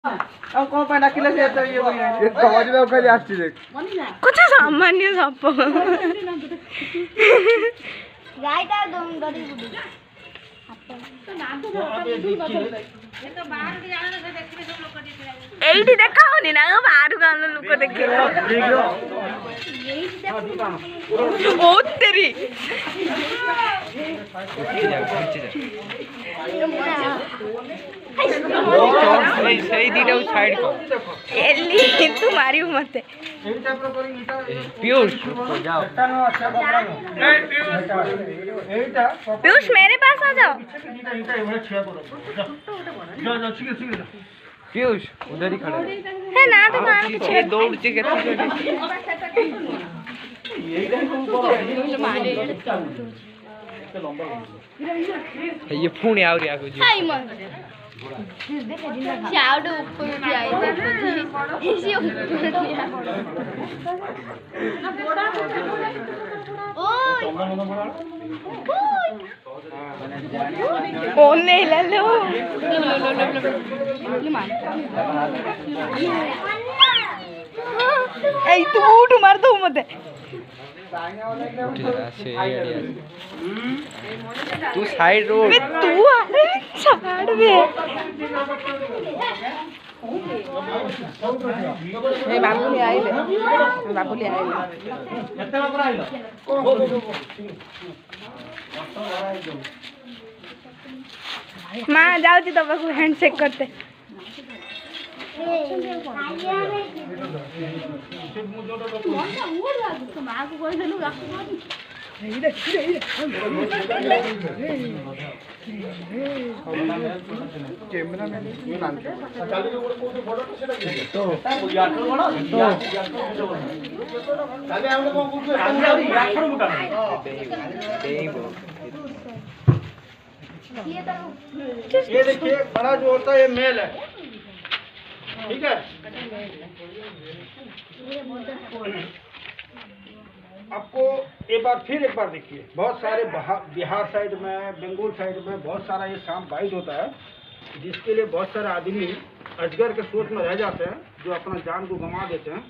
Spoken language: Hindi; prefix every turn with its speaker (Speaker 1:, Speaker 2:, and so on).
Speaker 1: ଆଉ କଣ ପାଇଁ ଡାକିଲେ ସେ ତ ଇଏ ହୋଇ ନାହିଁ
Speaker 2: ତମର ଖାଲି ଆସିଛି ଦେଖ
Speaker 3: कुछ सामान्य साप
Speaker 4: ଗାଈଟା ଡରି ବୁଡି
Speaker 3: ଏଇଠି ଦେଖା ହଉନି ନା ବାହାରୁ ଗାଁ ଲୋକ ଦେଖିବେ ଓ ତେରି
Speaker 1: ସେଇ ଦିଟା ସାଇड କର
Speaker 3: ଏଲି ତୁ ମାରିବୁ ମତେ
Speaker 1: पीयूष जाओ
Speaker 3: पीयूष मेरे पास आ जाओ
Speaker 1: पीयूष उधर ही खड़ा
Speaker 3: है ना तो कहाँ
Speaker 1: ये दौड़ के ये फोन आ रही आगो जी
Speaker 4: ଚାଉଡ ଉପରୁ ଠିଆ
Speaker 3: ओने लो ए तू उठ मार दो मते
Speaker 1: तू साइड रोड
Speaker 3: तू छाड़ बे ए बाबुली आइले माँ जाऊँ तो बाबू हैंडशेक करते
Speaker 2: ये देखिए बड़ा जो होता है ये मेल है ठीक है आपको एक बार देखिए बहुत सारे बिहार साइड में बंगाल साइड में बहुत सारा ये सांप बाइट होता है जिसके लिए बहुत सारे आदमी अजगर के सोच में रह जाते हैं जो अपना जान को गंवा देते हैं